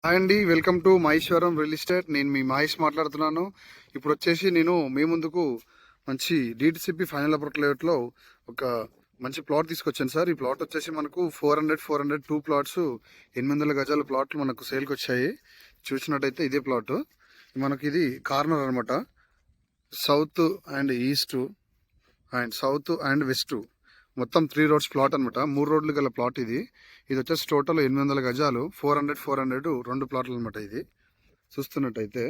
Hi అండి, welcome to Maheshwaram real estate. నేను మీ మహేష్ మాట్లాడుతున్నాను. ఇప్పుడు వచ్చేసి నేను మీ ముందుకు మంచి డిటిసిపి ఫైనల్ అప్రోచ్ లేఅవుట్లో ఒక మంచి ప్లాట్ తీసుకొచ్చాను సార్. ఈ ప్లాట్ వచ్చేసి మనకు 400 2 ప్లాట్స్ 800 గజాల ప్లాట్లు మనకు సేల్కి వచ్చాయి. చూసినట్టయితే ఇదే ప్లాట్ మనకి ఇది కార్నర్ అనమాట. South and east and south and west మొత్తం 3 రోడ్స్ ప్లాట్ అనమాట. 3 రోడ్లు గల ప్లాట్ ఇది. ఇది వచ్చేసి టోటల్ 800 గజాలు, 400 2 ప్లాట్లు అనమాట. ఇది చూస్తున్నట్టయితే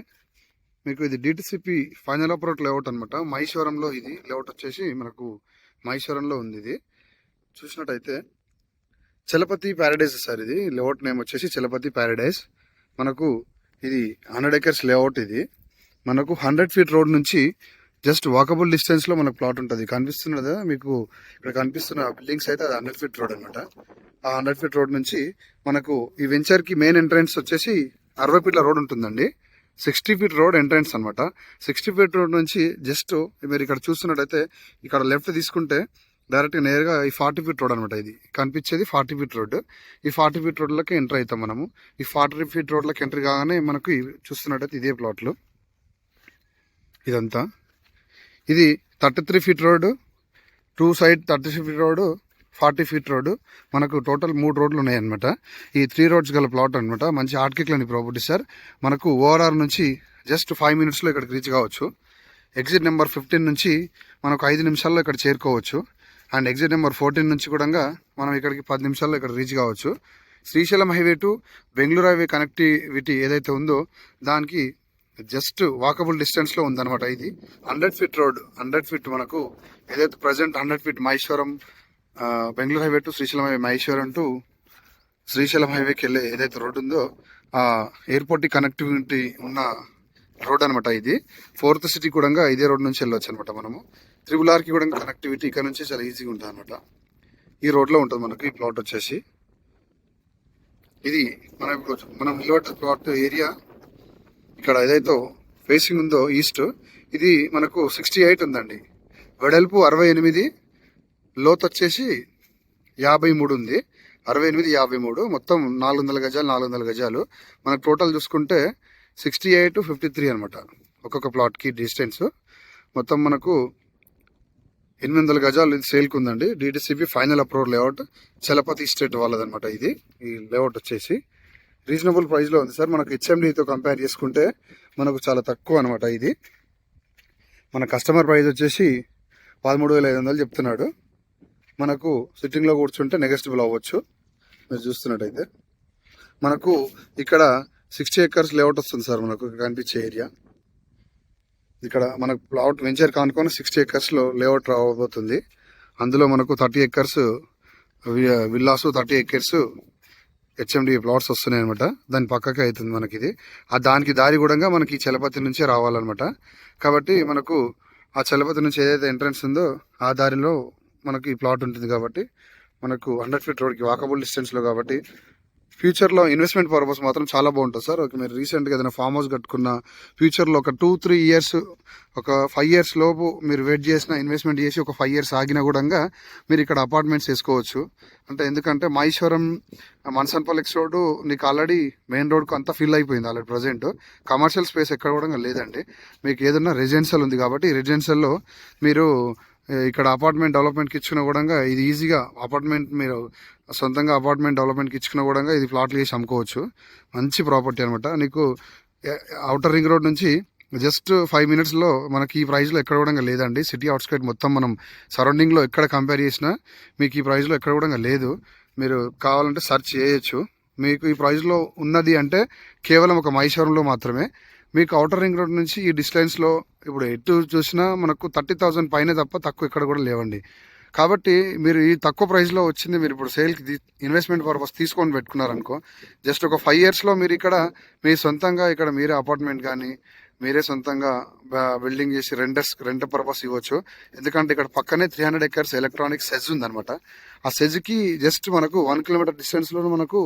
మీకు ఇది డిటిసిపి ఫైనల్ అప్రోచ్ లేఅవుట్ అనమాట. మహేశ్వరంలో ఇది లేఅవుట్ వచ్చేసి మనకు మహేశ్వరంలో ఉంది. ఇది చూసినట్టయితే చలపతి ప్యారడైజ్ సార్. ఇది లేఅవుట్ నేమ్ వచ్చేసి చలపతి ప్యారడైజ్. మనకు ఇది 100 acres లేఅవుట్. ఇది మనకు 100 feet రోడ్ నుంచి జస్ట్ వాకబుల్ డిస్టెన్స్ లో మనకు ప్లాట్ ఉంటుంది. కనిపిస్తున్నదా మీకు? ఇక్కడ కనిపిస్తున్న బిల్డింగ్స్ అయితే అది 100 feet రోడ్ అనమాట. ఆ 100 feet రోడ్ నుంచి మనకు ఈ వెంచర్ కి మెయిన్ ఎంట్రన్స్ వచ్చేసి 60 feet రోడ్ ఉంటుందండి. 60 feet రోడ్ ఎంట్రన్స్ అనమాట. 60 feet రోడ్ నుంచి జస్ట్ మీరు ఇక్కడ చూస్తున్నట్టయితే ఇక్కడ లెఫ్ట్ తీసుకుంటే డైరెక్ట్ గా నేరుగా ఈ 40 feet రోడ్ అనమాట. ఇది కనిపించేది 40 feet రోడ్. ఈ 40 feet రోడ్లకి ఎంటర్ అవుతాం మనము. ఈ 40 feet రోడ్లకి ఎంటర్ కాగానే మనకు చూస్తున్నట్టయితే ఇదే ప్లాట్లు. ఇదంతా ఇది 33 feet road, 2 side 33 feet road, 40 feet road. మనకు టోటల్ 3 రోడ్లు ఉన్నాయన్నమాట. ఈ 3 roads గల ప్లాట్ అనమాట. మంచి ఆర్కిక్లని ప్రాపర్టీ సార్. మనకు ఓఆర్ఆర్ నుంచి జస్ట్ 5 minutes లో ఇక్కడికి రీచ్ కావచ్చు. ఎగ్జిట్ నెంబర్ 15 నుంచి మనకు 5 నిమిషాల్లో ఇక్కడ చేరుకోవచ్చు. అండ్ ఎగ్జిట్ నెంబర్ 14 నుంచి కూడా మనం ఇక్కడికి 10 నిమిషాల్లో ఇక్కడ రీచ్ కావచ్చు. Srisailam highway to Bengaluru highway connectivity ఏదైతే ఉందో దానికి జస్ట్ వాకబుల్ డిస్టెన్స్ లో ఉందన్నమాట. ఇది 100 feet రోడ్. 100 feet మనకు ఏదైతే present 100 feet Maheshwaram Bengaluru highway to Srisailam highway, Maheshwaram to Srisailam హైవేకి వెళ్ళే ఏదైతే రోడ్ ఉందో ఆ ఎయిర్పోర్ట్ కనెక్టివిటీ ఉన్న రోడ్ అనమాట. ఇది 4th సిటీ కూడా ఇదే రోడ్ నుంచి వెళ్ళొచ్చు అనమాట. మనము RRR కి కూడా కనెక్టివిటీ ఇక్కడ నుంచి చాలా ఈజీగా ఉంటుంది అనమాట. ఈ రోడ్ లో ఉంటుంది మనకు ఈ ప్లాట్ వచ్చేసి. ఇది మనం నిలబడ్డ ప్లాట్ ఏరియా ఇక్కడ ఏదైతే ఫేసింగ్ ఉందో ఈస్ట్, ఇది మనకు 68 ఉందండి. వెడల్పు 68, లోతు వచ్చేసి 53 ఉంది. 68 53 మొత్తం 400 గజాలు 400 గజాలు. మనకు టోటల్ చూసుకుంటే 68 53 అనమాట ఒక్కొక్క ప్లాట్కి డిస్టెన్స్. మొత్తం మనకు 800 గజాలు ఇది సేల్కి ఉందండి. DTCP final approval layout Chalapathi estate వాళ్ళదనమాట. ఇది ఈ లేఅవుట్ వచ్చేసి రీజనబుల్ ప్రైస్లో ఉంది సార్. మనకు హెచ్ఎండితో కంపేర్ చేసుకుంటే మనకు చాలా తక్కువ అనమాట. ఇది మన కస్టమర్ ప్రైస్ వచ్చేసి 13,500 చెప్తున్నాడు. మనకు సిట్టింగ్లో కూర్చుంటే నెగోషియబుల్ అవ్వచ్చు. మీరు చూస్తున్నట్టయితే మనకు ఇక్కడ 60 acres లేఅవుట్ వస్తుంది సార్. మనకు కనిపించే ఏరియా ఇక్కడ మనకు ప్లాట్ వెంచర్ కానుకొని 60 acres లో లేఅవుట్ రాబోతుంది. అందులో మనకు 30 acres villas, 30 acres HMD plots వస్తున్నాయి అనమాట. దాని పక్కకే అవుతుంది మనకి ఇది. ఆ దానికి దారి కూడా మనకి చలపతి నుంచే రావాలన్నమాట. కాబట్టి మనకు ఆ చలపతి నుంచి ఏదైతే ఎంట్రన్స్ ఉందో ఆ దారిలో మనకి ఈ ప్లాట్ ఉంటుంది. కాబట్టి మనకు 100 feet రోడ్కి వాకబుల్ డిస్టెన్స్లో కాబట్టి ఫ్యూచర్లో ఇన్వెస్ట్మెంట్ పర్పస్ మాత్రం చాలా బాగుంటుంది సార్. ఒక మీరు రీసెంట్గా ఏదైనా ఫామ్ హౌస్ కట్టుకున్న ఫ్యూచర్లో ఒక 2-3 years, ఒక 5 years లోపు మీరు వెయిట్ చేసిన ఇన్వెస్ట్మెంట్ చేసి ఒక 5 years ఆగినా కూడా మీరు ఇక్కడ అపార్ట్మెంట్స్ వేసుకోవచ్చు. అంటే ఎందుకంటే మహేశ్వరం మన్సన్పల్లి రోడ్ నీకు ఆల్రెడీ మెయిన్ రోడ్కు అంతా ఫిల్ అయిపోయింది ఆల్రెడీ. ప్రజెంట్ కమర్షియల్ స్పేస్ ఎక్కడ కూడా లేదండి. మీకు ఏదన్నా రెసిడెన్షియల్ ఉంది కాబట్టి రెసిడెన్షియల్లో మీరు ఇక్కడ అపార్ట్మెంట్ డెవలప్మెంట్కి ఇచ్చుకున్న కూడా ఇది ఈజీగా అపార్ట్మెంట్ మీరు సొంతంగా అపార్ట్మెంట్ డెవలప్మెంట్కి ఇచ్చుకున్న కూడా ఇది ప్లాట్లు చేసి అమ్ముకోవచ్చు. మంచి ప్రాపర్టీ అనమాట. నీకు అవుటర్ రింగ్ రోడ్ నుంచి జస్ట్ 5 minutesలో మనకి ఈ ప్రైస్లో ఎక్కడ కూడా లేదండి. సిటీ అవుట్స్కైట్ మొత్తం మనం సరౌండింగ్లో ఎక్కడ కంపేర్ చేసినా మీకు ఈ ప్రైస్లో ఎక్కడ కూడా లేదు. మీరు కావాలంటే సెర్చ్ చేయొచ్చు. మీకు ఈ ప్రైస్లో ఉన్నది అంటే కేవలం ఒక మహేశ్వరంలో మాత్రమే. మీకు అవుటర్ రింగ్ రోడ్ నుంచి ఈ డిస్టెన్స్లో ఇప్పుడు ఎటు చూసినా మనకు 30,000 పైన తప్ప తక్కువ ఇక్కడ కూడా లేవండి. కాబట్టి మీరు ఈ తక్కువ ప్రైస్లో వచ్చింది మీరు ఇప్పుడు సేల్కి ఇన్వెస్ట్మెంట్ పర్పస్ తీసుకొని పెట్టుకున్నారనుకో, జస్ట్ ఒక 5 yearsలో మీరు ఇక్కడ మీ సొంతంగా ఇక్కడ మీరే అపార్ట్మెంట్ కానీ మీరే సొంతంగా బిల్డింగ్ చేసి రెంట్ పర్పస్ ఇవ్వచ్చు. ఎందుకంటే ఇక్కడ పక్కనే 300 acres ఎలక్ట్రానిక్ సెజ్ ఉందనమాట. ఆ సెజ్కి జస్ట్ మనకు 1 kilometer డిస్టెన్స్లో మనకు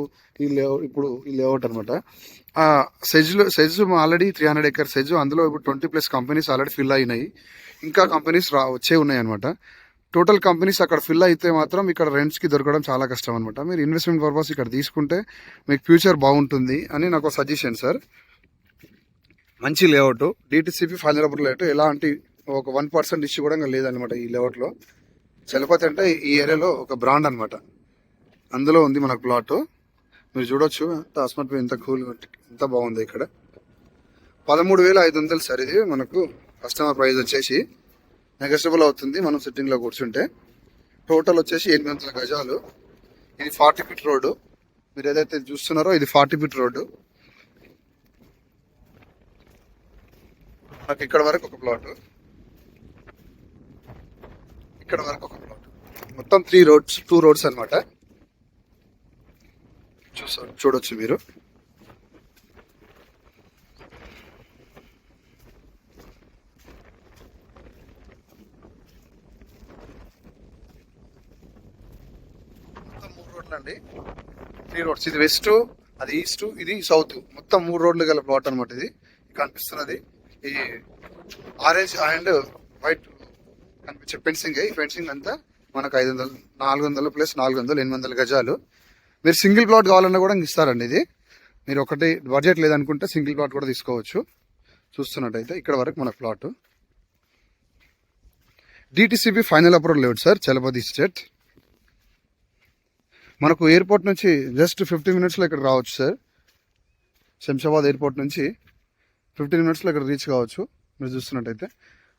ఇప్పుడు ఈ లేఅవుట్ అనమాట. ఆ సెజ్ ఆల్రెడీ 300 acres సెజ్. అందులో ఇప్పుడు 20+ companies ఆల్రెడీ ఫిల్ అయినాయి. ఇంకా కంపెనీస్ వచ్చే ఉన్నాయి అనమాట. టోటల్ కంపెనీస్ అక్కడ ఫిల్ అయితే మాత్రం ఇక్కడ రెంట్స్కి దొరకడం చాలా కష్టం అనమాట. మీరు ఇన్వెస్ట్మెంట్ పర్పస్ ఇక్కడ తీసుకుంటే మీకు ఫ్యూచర్ బాగుంటుంది అని నాకు సజెషన్ సార్. మంచి లేఅవుట్, డిటిసిపి ఫైనల్ లేఅవుట్, ఎలాంటి ఒక 1% ఇష్యూ కూడా లేదనమాట ఈ లేఅవుట్లో. చలపతి అంటే ఈ ఏరియాలో ఒక బ్రాండ్ అనమాట. అందులో ఉంది మనకు ప్లాట్. మీరు చూడొచ్చు అట్మాస్ఫియర్ ఎంత కూల్, ఎంత బాగుంది ఇక్కడ. 13,500 సార్ ఇది మనకు కస్టమర్ ప్రైస్ వచ్చేసి. నెగోషియబుల్ అవుతుంది మనం సిట్టింగ్లో కూర్చుంటే. టోటల్ వచ్చేసి 800 గజాలు. ఇది 40 ఫీట్ రోడ్డు. మీరు ఏదైతే చూస్తున్నారో ఇది 40 ఫీట్ రోడ్డు. నాకు ఇక్కడ వరకు ఒక ప్లాట్, ఇక్కడ వరకు ఒక ప్లాట్, మొత్తం 2 రోడ్స్ అనమాట. చూడొచ్చు మీరు. మొత్తం 3 రోడ్లు అండి, 3 రోడ్స్. ఇది వెస్ట్, అది ఈస్ట్, ఇది సౌత్. మొత్తం 3 రోడ్లు గల ప్లాట్ అనమాట. ఇది కనిపిస్తున్నది ఈ ఆరెంజ్ అండ్ వైట్ కనిపించే ఫెన్సింగ్. ఈ ఫెన్సింగ్ అంతా మనకు 500, 400 ప్లస్ 400, 800 గజాలు. మీరు సింగిల్ ప్లాట్ కావాలన్నా కూడా ఇస్తారండి. ఇది మీరు ఒకటి బడ్జెట్ లేదనుకుంటే సింగిల్ ప్లాట్ కూడా తీసుకోవచ్చు. చూస్తున్నట్టయితే ఇక్కడ వరకు మన plot. DTCP final approval layout sir, Chalapathi state. మనకు ఎయిర్పోర్ట్ నుంచి జస్ట్ 15 మినిట్స్లో ఇక్కడ రావచ్చు సార్. శంషాబాద్ ఎయిర్పోర్ట్ నుంచి 15 మినిట్స్లో ఇక్కడ రీచ్ కావచ్చు. మీరు చూస్తున్నట్టయితే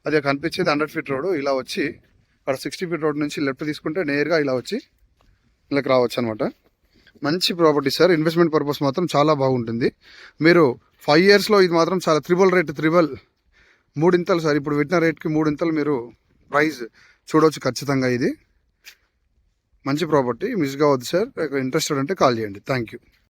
అది కనిపించేది 100 ఫీట్ రోడ్. ఇలా వచ్చి అక్కడ 60 ఫీట్ రోడ్ నుంచి లెఫ్ట్ తీసుకుంటే నేరుగా ఇలా వచ్చి ఇలా రావచ్చు అనమాట. మంచి ప్రాపర్టీ సార్. ఇన్వెస్ట్మెంట్ పర్పస్ మాత్రం చాలా బాగుంటుంది. మీరు 5 ఇయర్స్లో ఇది మాత్రం చాలా మూడింతలు సార్. ఇప్పుడు పెట్టిన రేట్కి 3 ఇంతలు మీరు ప్రైస్ చూడవచ్చు ఖచ్చితంగా. ఇది మంచి ప్రాపర్టీ, మిస్ కావద్దు సార్. ఇంట్రెస్టెడ్ అంటే కాల్ చేయండి. Thank you.